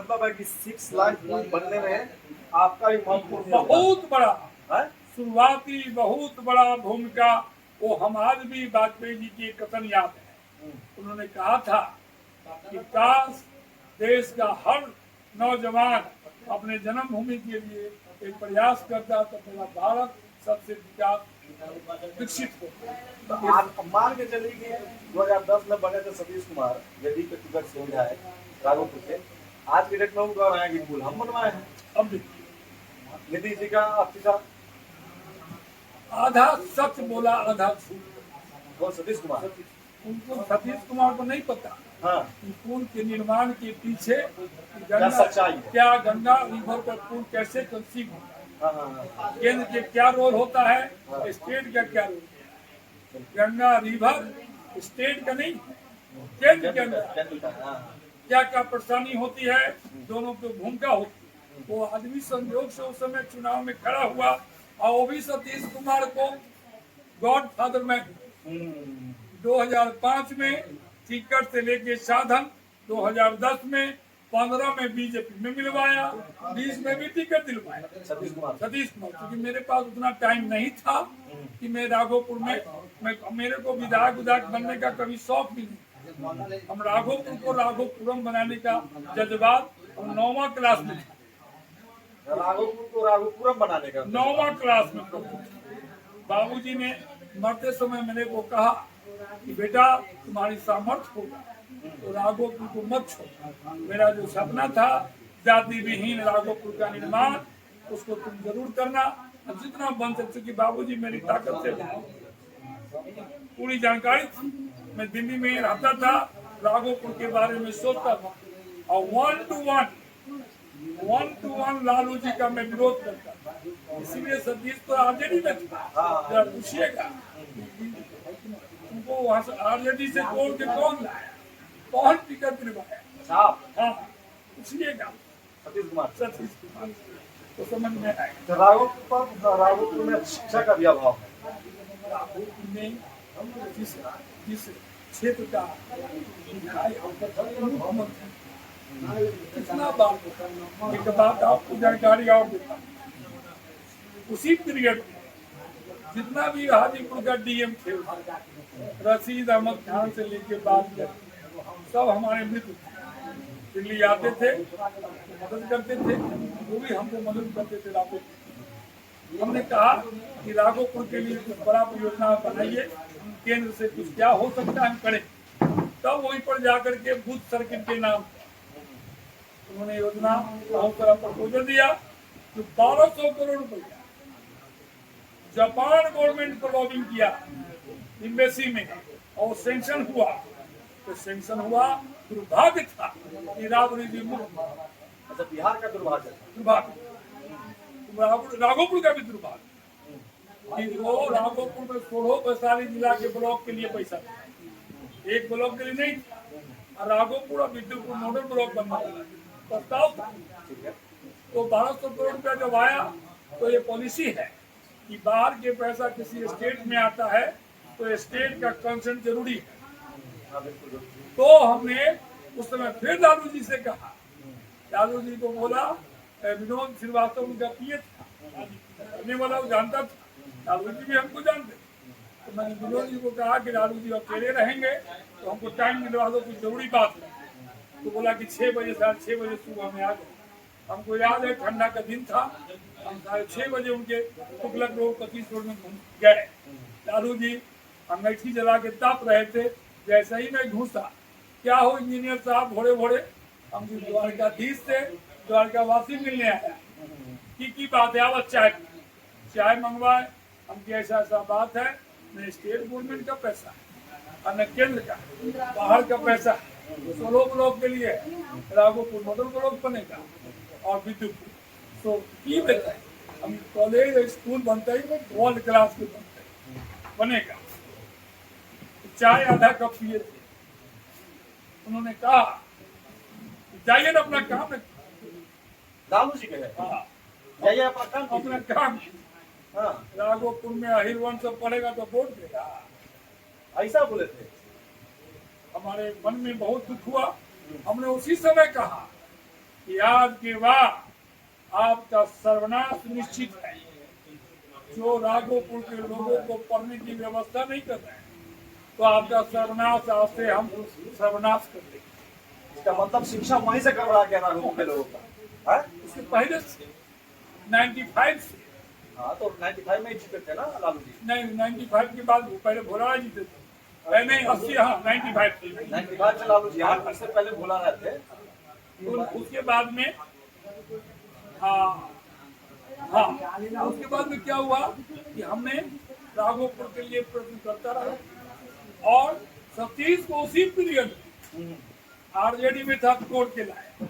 मतलब है कि 6 लाख पुल बनने में आपका भी महत्वपूर्ण बहुत बड़ा है। शुरुआती बहुत बड़ा भूमिका वो हम आज भी वाजपेयी जी की एक कथन याद है। उन्होंने कहा था कि काश देश का हर नौजवान अपने जन्मभूमि के लिए एक प्रयास करता तो मेरा भारत सबसे विकसित हो। तो आप मान के चलिए कि 2010 में बने थे सतीश कुमार यदि के टिकट से विधायक राघोपुर से, आज के डेट में वो कह रहे हैं कि पुल हम बनवाए हैं। अब नीतीश जी का अफ्तीसा आधा सच बोला आधा झूठ। वो सतीश कुमार उनको सतीश कुमार को नहीं पता हाँ कि पुल के निर्माण के पीछे क्या सच्चाई है। क्या गंगा रिवर पर पुल कैसे कंसीव होता है, हाँ केंद्र के क्या रोल होता है, स्टेट का क्या रोल है। गंगा रिवर स्टेट का नहीं, केंद्र के अंदर क्या क्या परेशानी होती है, दोनों की भूमिका होती है। वो आदमी संयोग से उस समय चुनाव में खड़ा हुआ और वो भी सतीश कुमार को गॉड फादर में 2005 में टिकट से लेके साधन, 2010 में 15 में बीजेपी में मिलवाया, 20 में भी टिकट दिलवाया सतीश कुमार। क्योंकि मेरे पास उतना टाइम नहीं था कि मैं राघोपुर में मेरे को विधायक बनने का कभी शौक भी नहीं। हम राघोपुर को राघोपुरम बनाने का जज्बात हम 9वां क्लास में था। राघोपुर को राघोपुरम बनाने का 9वां क्लास में बाबूजी ने मरते समय मेरे को कहा कि बेटा तुम्हारी सामर्थ्य होगा तो राघोपुर को मत छोड़ो। मेरा जो सपना था जाति विहीन राघोपुर का निर्माण, उसको तुम जरूर करना और जितना बन सकते। कि बाबूजी मेरी ताकत से पूरी जानकारी थी, मैं दिल्ली में रहता था, राघोपुर के बारे में सोचता था और 1 to 1 लालू जी का मैं विरोध करता था। इसीलिए सतीश तो आरजेडी में था। जरा पूछिएगा तुमको वहां से आरजेडी से तोड़ के कौन लाया, कौन टिकट दिलवाया। हाँ पूछिएगा सतीश कुमार तो समझ में आएगा। राघोपुर में शिक्षा का भी अभाव है। राघोपुर में जिस क्षेत्र का मुख्यमंत्री कितना बार एक बात आपको जानकारी और देता, उसी पीरियड में जितना भी हाजीपुर का डीएम थे रशीद अहमद खान से लेके बाद सब हमारे मित्र दिल्ली आते थे, मदद करते थे, वो भी हमको मदद करते थे। राघोपुर हमने कहा कि राघोपुर के लिए कुछ बड़ा परियोजना बनाइए, केंद्र से कुछ क्या हो सकता है हम करें। तब वहीं पर जाकर के बूथ सर्किट के नाम उन्होंने योजना बहुत सारा प्रपोजल दिया जो 1200 करोड़ रुपया जापान गवर्नमेंट को लॉबिंग किया एम्बेसी में और सैंक्शन हुआ। तो सैंक्शन हुआ, दुर्भाग्य था कि अच्छा बिहार का दुर्भाग्य राघोपुर का भी दुर्भाग्य कि वो राघोपुर में 16 वैशाली जिला के ब्लॉक के लिए पैसा था, एक ब्लॉक के लिए नहीं था। और राघोपुर और विद्युतपुर मॉडल ब्लॉक बनना प्रस्ताव था। तो 1200 करोड़ रुपया जब आया तो ये पॉलिसी है कि बाहर के पैसा किसी स्टेट में आता है तो स्टेट का कंसेंट जरूरी है। तो हमने उस समय फिर लालू जी से कहा, लालू जी को बोला, विनोद श्रीवास्तव उनका पीए था, करने वाला वो जानता था, लालू जी भी हमको जानते। तो मैंने विनोद जी को कहा कि लालू जी अकेले रहेंगे तो हमको टाइम मिलवा दो, कुछ जरूरी बात है। तो बोला कि 6 बजे 6:30 बजे सुबह में आ गए। हमको याद है ठंडा का दिन था, हम 6:30 बजे उनके तुगलक रोड 25 रोड में गए। लालू जी अंगीठी जला के ताप रहे थे। जैसे ही मैं घुसा, क्या हो इंजीनियर साहब भोरे भोरे, हम द्वारकाधीश से द्वारकावासी मिलने आया की बात है, आप चाय मंगवाए। हम ऐसा ऐसा बात है, न स्टेट गवर्नमेंट का पैसा और न केंद्र का, बाहर का पैसा 16 ब्लॉक के लिए राघोपुर मॉडल ब्लॉक बनेगा और विद्युतपुर तो की बेटा हम कॉलेज स्कूल बनता ही वर्ल्ड क्लास के बनेगा। चाय आधा कप पिए थे, उन्होंने कहा जाइए ना अपना काम है। लालू जी कहे जाइए अपना काम। हाँ राघोपुर में अहिर वंश पढ़ेगा तो वोट देगा, ऐसा बोले थे। हमारे मन में बहुत दुख हुआ। हमने उसी समय कहा कि आज के बाद आपका सर्वनाश निश्चित है। जो राघोपुर के लोगों को पढ़ने की व्यवस्था नहीं कर रहे हैं, तो आपका सर्वनाश आज से हम सर्वनाश कर देंगे। इसका मतलब शिक्षा वहीं से कर रहा है क्या राघोपुर के लोगों का है? उसके पहले से 95 से हाँ तो 95 में ही जीते थे ना लालू जी। नहीं, 95 के बाद पहले भोला जीते थे, पहले 80, हाँ 95 से 95 से लालू जी, हाँ उससे पहले भोला रहते थे। उसके बाद में हाँ हाँ उसके बाद में क्या हुआ कि हमने राघोपुर के लिए प्रयत्न करता रहा और सतीश को उसी पीरियड आरजेडी में था, कोर्ट के लाए,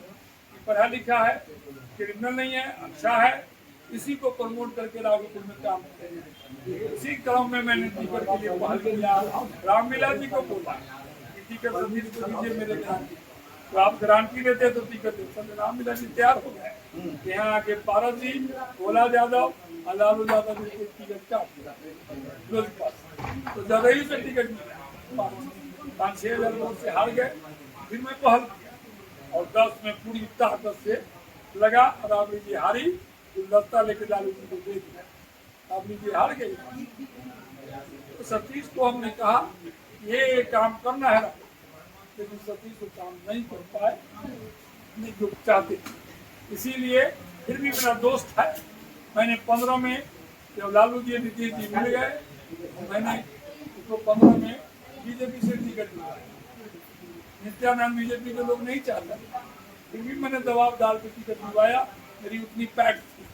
पढ़ा लिखा है, क्रिमिनल नहीं है, अच्छा है, इसी को प्रमोट करके राघोपुर में काम करेंगे। इसी क्रम में मैंने टिकट के लिए पहल किया। रामलीला जी को बोला कि टिकट सतीश को दीजिए मेरे गारंटी, तो आप गारंटी देते तो टिकट देते। रामलीला जी तैयार हो गए। यहाँ आके पारस जी, भोला यादव और लालू यादव जी को टिकट काट तो जदयू से टिकट मिला, 5-6 हजार वोट से हार गए। फिर मैं पहल किया और 10 में पूरी ताकत से लगा। राबड़ी जी हारी, गुलदस्ता लेके लालू जी को दे दिया, राबड़ी जी हार गई। तो सतीश को हमने कहा ये काम करना है, लेकिन सतीश को काम नहीं कर पाए, नहीं जो चाहते। इसीलिए फिर भी मेरा दोस्त है, मैंने 15 में जब लालू जी नीतीश जी मिल गए, मैंने उसको 15 में बीजेपी से टिकट दिया। नित्यानंद बीजेपी के लोग नहीं चाहते, फिर भी मैंने दबाव डाल के टिकट दिलवाया, मेरी उतनी पैक थी।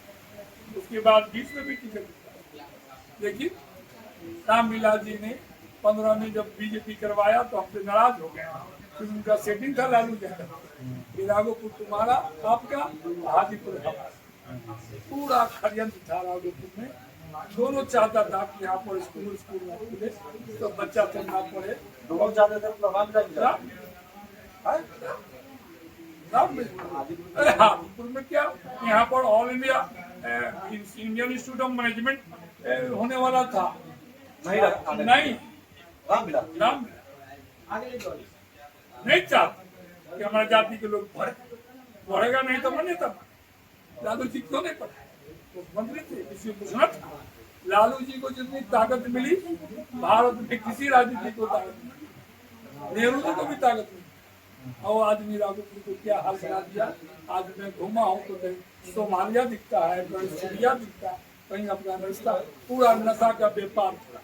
उसके बाद 20 में भी टिकट दिलवाया, लेकिन रामलीला जी ने 15 में जब बीजेपी करवाया तो हमसे नाराज हो गए। फिर उनका सेटिंग था लालू यादव, कि राघोपुर तुम्हारा, आपका, हाजीपुर हमारा। पूरा षड्यंत्र था राघोपुर में। दोनों चाहता था कि यहाँ पर स्कूल ना खुले तो बच्चा सब ना पढ़े। दोनों चाहते थे अरे हाजीपुर में क्या, यहाँ पर all India Indian institute of management होने वाला था, नहीं रामलीला नहीं चाहता कि हमारे जाति के लोग पढ़ेगा नहीं तो मान्यता। लालू जी क्यों नहीं पढ़े, मुख्यमंत्री थे, किसी को पूछना था। लालू जी को जितनी ताकत मिली भारत में किसी राजनीति को ताकत मिली, नेहरू जी को भी ताकत मिली। और आदमी राघोपुर को क्या हाल बना दिया। आज मैं घूमा हूँ तो कहीं सोमालिया दिखता है, कहीं सीरिया दिखता है, कहीं अफगानिस्तान, पूरा नशा का व्यापार चला।